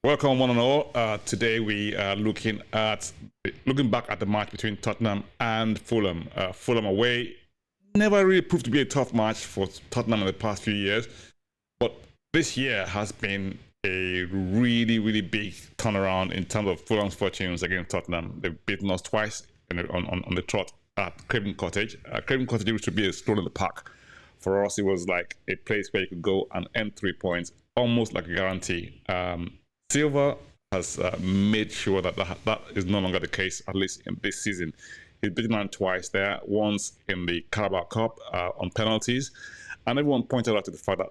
Welcome, one and all. Today we are looking back at the match between Tottenham and Fulham. Fulham away never really proved to be a tough match for Tottenham in the past few years, but this year has been a really, really big turnaround in terms of Fulham's fortunes against Tottenham. They've beaten us twice on the trot at Craven Cottage. Craven Cottage used to be a stroll in the park. For us, it was like a place where you could go and earn 3 points, almost like a guarantee. Silva has made sure that is no longer the case, at least in this season. He's beaten man twice there, once in the Carabao Cup on penalties. And everyone pointed out to the fact that,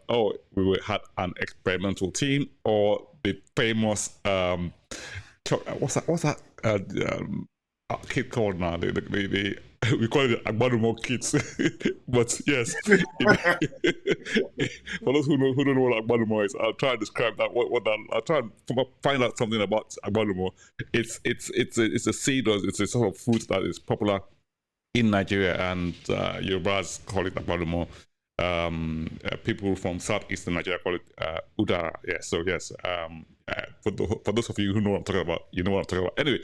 we had an experimental team, or the famous, what's that kit called now? We call it Agbalumo Kit. But yes, for those who don't know what Agbalumo is, I'll try and describe that. I'll try and find out something about Agbalumo. It's a seed, or it's a sort of fruit that is popular in Nigeria, and Yorubas call it Agbalumo. People from southeastern Nigeria call it Udara. Yeah, so yes, for those of you who know what I'm talking about, you know what I'm talking about. Anyway,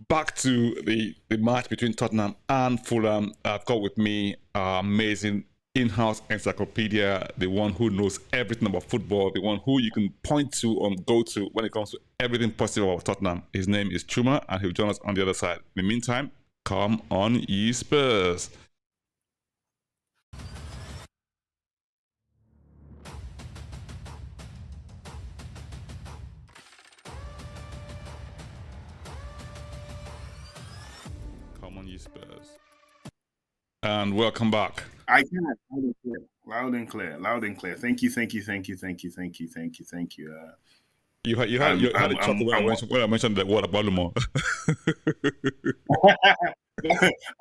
back to the match between Tottenham and Fulham. I've got with me amazing in-house encyclopedia, the one who knows everything about football, the one who you can point to and go to when it comes to everything positive about Tottenham. His name is Chuma, and he'll join us on the other side. In the meantime, come on, ye Spurs. Spurs. And welcome back. I can loud and clear. Thank you. You had a chuckle when I mentioned the word Agbalumo.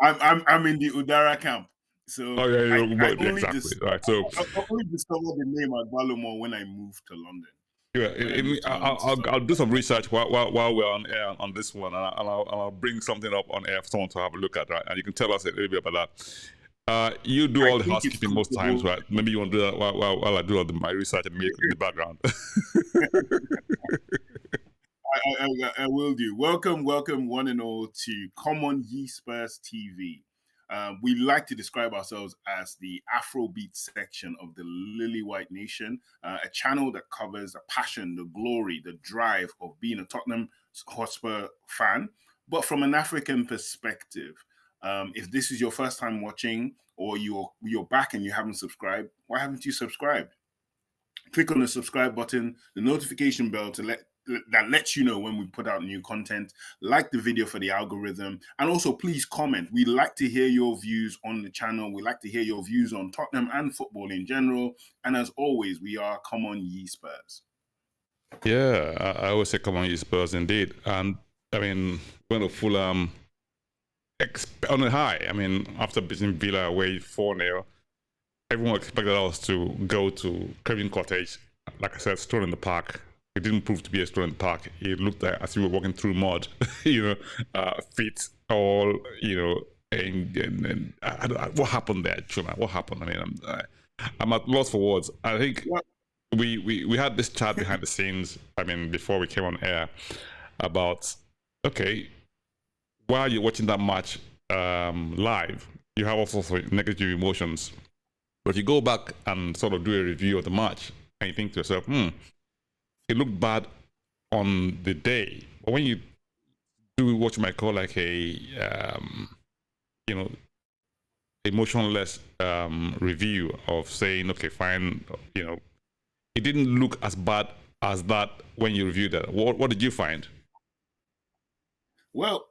I'm in the Udara camp, so exactly. Right. So I only discovered the name Agbalumo when I moved to London. I'll do some research while we're on air on this one, and I'll bring something up on air for someone to have a look at, right? And you can tell us a little bit about that. You do all the housekeeping most times, right? Maybe you want to do that while I do all my research and make in the background. I will do. Welcome, one and all to Common Ye Spurs TV. We like to describe ourselves as the Afrobeat section of the Lily White Nation, a channel that covers the passion, the glory, the drive of being a Tottenham Hotspur fan, but from an African perspective. If this is your first time watching, or you're back and you haven't subscribed, why haven't you subscribed? Click on the subscribe button, the notification bell that lets you know when we put out new content. Like the video for the algorithm, and also please comment. We like to hear your views on the channel. We like to hear your views on Tottenham and football in general. And as always, we are Come On Ye Spurs. Yeah, I always say Come On Ye Spurs indeed. And I mean, going to Fulham on a high. I mean, after beating Villa away 4-0, everyone expected us to go to Craven Cottage, like I said, stroll in the park. It didn't prove to be a stroll in the park. It looked like as we were walking through mud, feet all, and what happened there, Chuma? What happened? I mean, I'm at loss for words. I think we had this chat behind the scenes, I mean, before we came on air, about, okay, while you're watching that match live, you have all sorts of negative emotions. But you go back and sort of do a review of the match, and you think to yourself, it looked bad on the day. But when you do what you might call like a, emotionless review of saying, okay, fine, it didn't look as bad as that when you reviewed that. What did you find? Well,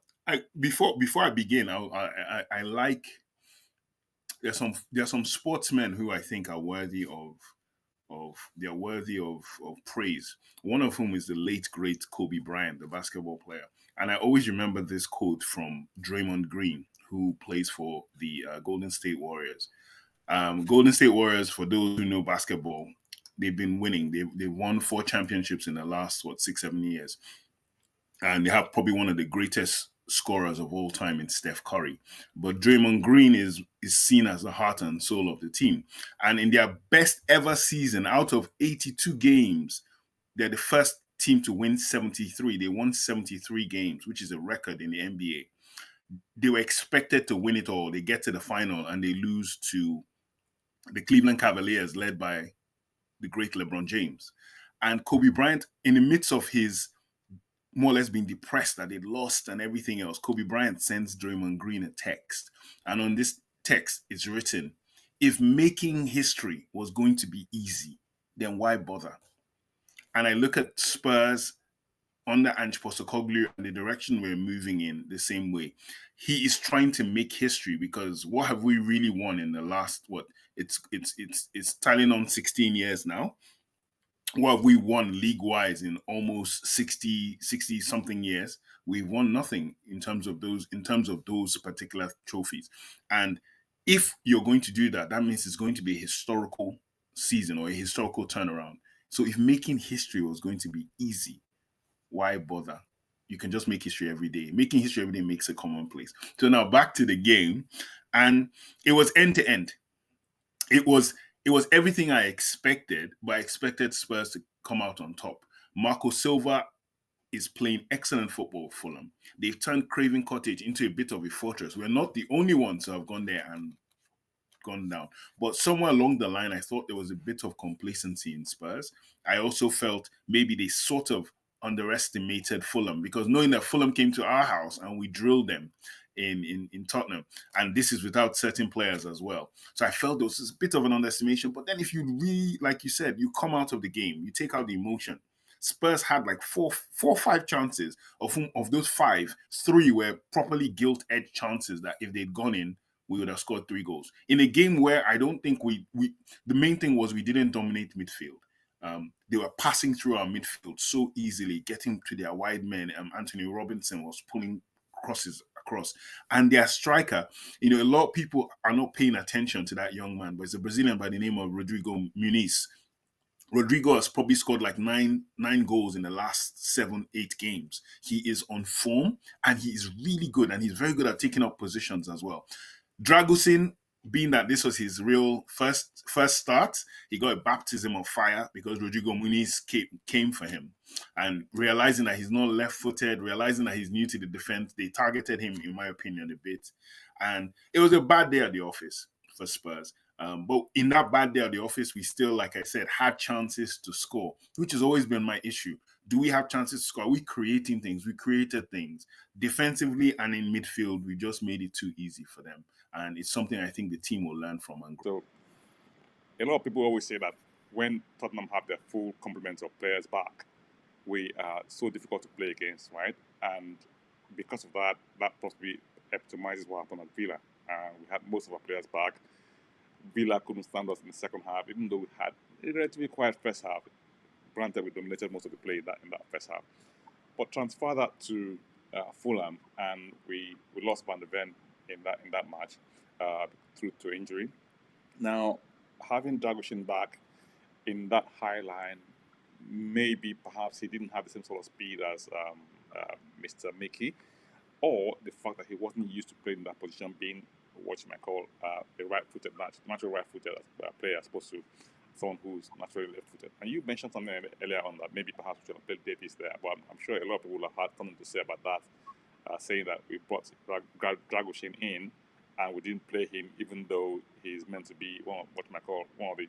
before I begin, I like, there's some sportsmen who I think are worthy of praise. One of whom is the late great Kobe Bryant, the basketball player. And I always remember this quote from Draymond Green, who plays for the Golden State Warriors. Golden State Warriors, for those who know basketball, they've been winning. They've won 4 championships in the last 6-7 years, and they have probably one of the greatest scorers of all time in Steph Curry. But Draymond Green is seen as the heart and soul of the team. And in their best ever season, out of 82 games, they're the first team to win 73. They won 73 games, which is a record in the NBA. They were expected to win it all. They get to the final and they lose to the Cleveland Cavaliers, led by the great LeBron James. And Kobe Bryant, in the midst of his more or less being depressed that they'd lost and everything else, Kobe Bryant sends Draymond Green a text. And on this text, it's written, if making history was going to be easy, then why bother? And I look at Spurs under Ange Postecoglou and the direction we're moving in the same way. He is trying to make history, because what have we really won in the last, it's tallying on 16 years now. What have we won league-wise in almost 60 something years? We've won nothing in terms of those particular trophies. And if you're going to do that, that means it's going to be a historical season or a historical turnaround. So if making history was going to be easy, why bother? You can just make history every day. Making history every day makes a commonplace. So now back to the game, and it was end to end. It was everything I expected, but I expected Spurs to come out on top. Marco Silva is playing excellent football for Fulham. They've turned Craven Cottage into a bit of a fortress. We're not the only ones who have gone there and gone down. But somewhere along the line, I thought there was a bit of complacency in Spurs. I also felt maybe they sort of underestimated Fulham, because knowing that Fulham came to our house and we drilled them in Tottenham, and this is without certain players as well. So I felt there was a bit of an underestimation. But then if you really, like you said, you come out of the game, you take out the emotion. Spurs had like four or five chances, of those five, three were properly gilt-edged chances that if they'd gone in, we would have scored 3 goals. In a game where I don't think the main thing was we didn't dominate midfield. They were passing through our midfield so easily, getting to their wide men. Anthony Robinson was pulling crosses across. And their striker, a lot of people are not paying attention to that young man, but it's a Brazilian by the name of Rodrigo Muniz. Rodrigo has probably scored like nine goals in the last 7-8 games. He is on form and he is really good, and he's very good at taking up positions as well. Dragusin, being that this was his real first start, he got a baptism of fire because Rodrigo Muniz came for him. And realizing that he's not left-footed, realizing that he's new to the defense, they targeted him, in my opinion, a bit. And it was a bad day at the office for Spurs. But in that bad day at the office, we still, like I said, had chances to score, which has always been my issue. Do we have chances to score? Are we creating things? We created things. Defensively and in midfield, we just made it too easy for them. And it's something I think the team will learn from and grow. So, a lot of people always say that when Tottenham have their full complement of players back, we are so difficult to play against, right? And because of that, that possibly epitomizes what happened at Villa. We had most of our players back. Villa couldn't stand us in the second half, even though we had a relatively quiet first half. Granted, we dominated most of the play in that first half. But transfer that to Fulham, and we lost Van de Ven in that match through to injury. Now, having Dragusin back in that high line, maybe perhaps he didn't have the same sort of speed as Mr. Mickey, or the fact that he wasn't used to playing in that position, being what you might call a right-footed, natural right-footed player, as opposed to someone who's naturally left-footed. And you mentioned something earlier on that maybe perhaps we should have played Davies there, but I'm sure a lot of people will have had something to say about that, saying that we brought Dragusin in and we didn't play him, even though he's meant to be one of the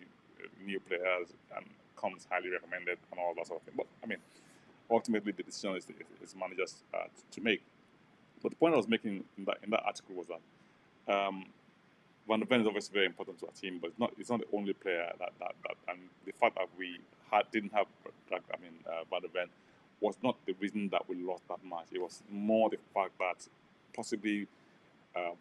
new players and comes highly recommended and all that sort of thing. But I mean, ultimately the decision is managers to make. But the point I was making in that article was that Van de Ven is obviously very important to our team, but it's not the only player that and the fact that we didn't have Van de Ven was not the reason that we lost that match. It was more the fact that possibly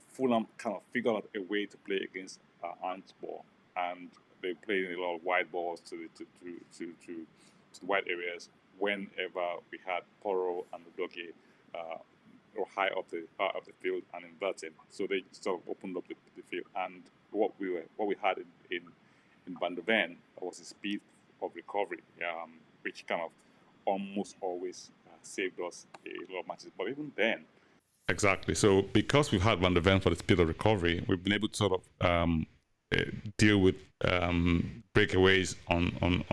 Fulham kind of figured out a way to play against Ant's ball, and they played a lot of wide balls to the wide areas whenever we had Porro and Udogie or high up the field and inverted. So they sort of opened up the field, and what we had in Van de Ven was the speed of recovery, which kind of almost always saved us a lot of matches. But even then, exactly. So because we've had Van de Ven for the speed of recovery, we've been able to sort of deal with breakaways on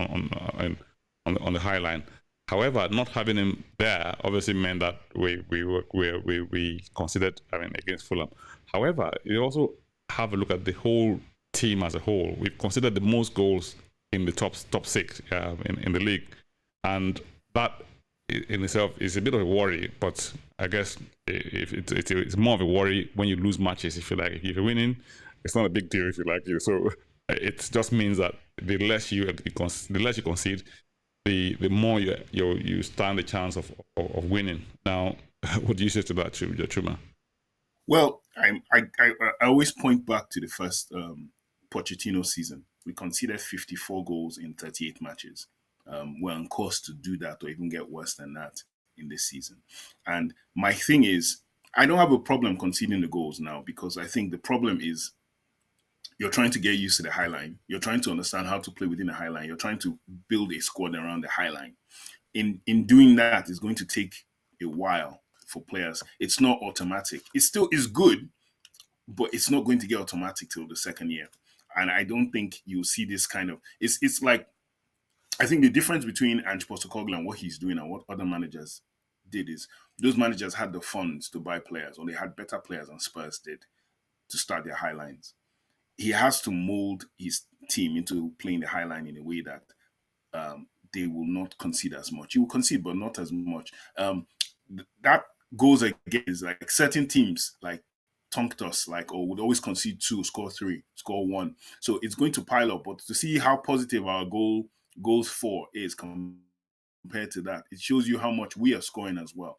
the high line. However, not having him there obviously meant that we considered, I mean, against Fulham. However, you also have a look at the whole team as a whole. We've considered the most goals in the top six in the league, and that in itself is a bit of a worry. But I guess if it's more of a worry when you lose matches. If you like, if you're winning, it's not a big deal. If you like, so it just means that the less you concede, the more you stand the chance of winning. Now, what do you say to that, Chuma? Well, I always point back to the first Pochettino season. We conceded 54 goals in 38 matches. We're on course to do that or even get worse than that in this season. And my thing is, I don't have a problem conceding the goals now, because I think the problem is you're trying to get used to the high line. You're trying to understand how to play within the high line. You're trying to build a squad around the high line. In doing that, it's going to take a while for players. It's not automatic. It still is good, but it's not going to get automatic till the second year. And I don't think you'll see this kind of. It's like, I think the difference between Ange Postecoglou and what he's doing and what other managers did is those managers had the funds to buy players, or they had better players than Spurs did to start their high lines. He has to mold his team into playing the high line in a way that they will not concede as much. You will concede, but not as much. That goes against like certain teams like tonked us, like, would always concede 2, score 3, score 1. So it's going to pile up. But to see how positive our goals for is compared to that, it shows you how much we are scoring as well.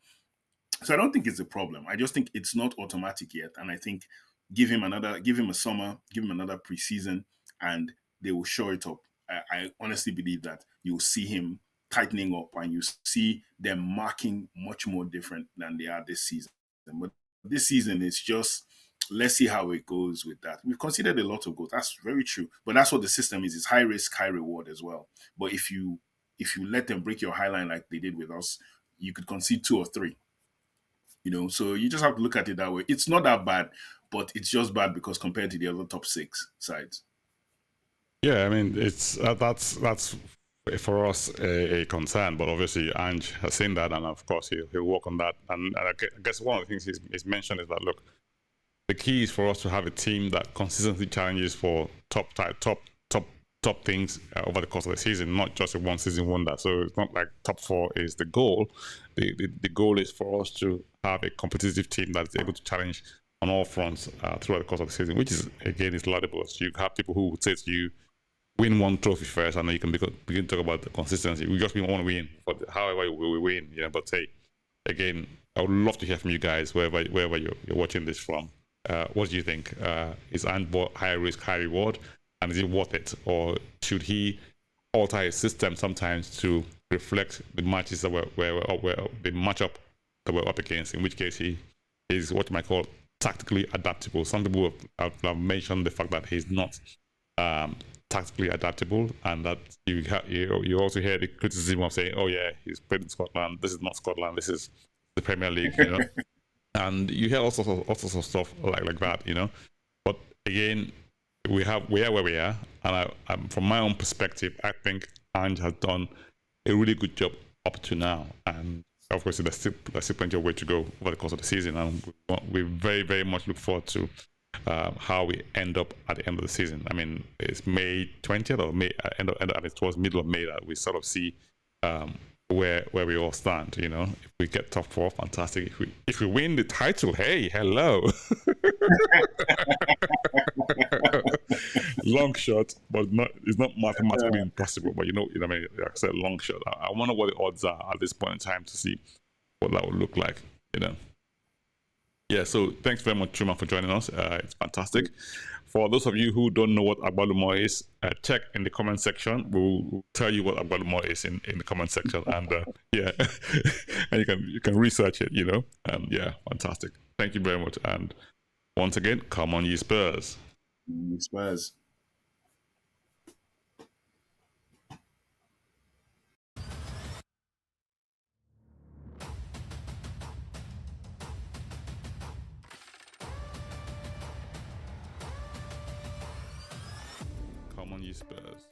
So I don't think it's a problem. I just think it's not automatic yet. And I think give him a summer, give him another preseason, and they will show it up. I honestly believe that you'll see him tightening up, and you see them marking much more different than they are this season. But this season is just, let's see how it goes with that. We've considered a lot of goals. That's very true. But that's what the system is. It's high risk, high reward as well. But if you let them break your high line like they did with us, you could concede 2 or 3. So you just have to look at it that way. It's not that bad, but it's just bad because compared to the other top 6 sides. Yeah, I mean, it's that's for us a concern, but obviously Ange has seen that, and of course he'll work on that. And I guess one of the things he's mentioned is that, look, the key is for us to have a team that consistently challenges for top things over the course of the season, not just a one season wonder. So it's not like top 4 is the goal. The goal is for us to have a competitive team that is able to challenge on all fronts throughout the course of the season, which is, again, is laudable. So you have people who would say to you, win one trophy first, and then you can begin to talk about the consistency. We just want to win, but however we win, But hey, again, I would love to hear from you guys wherever you're watching this from. What do you think? Is Ange high risk, high reward, and is it worth it, or should he alter his system sometimes to reflect the matches that the matchup that we're up against? In which case, he is what you might call tactically adaptable. Some people have mentioned the fact that he's not tactically adaptable, and that you also hear the criticism of saying, "Oh yeah, he's played in Scotland. This is not Scotland. This is the Premier League," and you hear all sorts of stuff like that, But again, we are where we are, and from my own perspective, I think Ange has done a really good job up to now, and of course, there's still plenty of way to go over the course of the season, and we very, very much look forward to how we end up at the end of the season. I mean, it's May 20th or May towards middle of May that we sort of see where we all stand. If we get top 4, fantastic. If we win the title, hey, hello. Long shot, but it's not mathematically impossible. But I mean, like I said, long shot. I wonder what the odds are at this point in time to see what that would look like. Yeah, so thanks very much, Chuma, for joining us. It's fantastic. For those of you who don't know what Agbalumo is, check in the comment section. We'll tell you what Agbalumo is in the comment section, and yeah, and you can research it. And yeah, fantastic. Thank you very much, and once again, come on, ye Spurs. Ye Spurs. Come on, ye Spurs.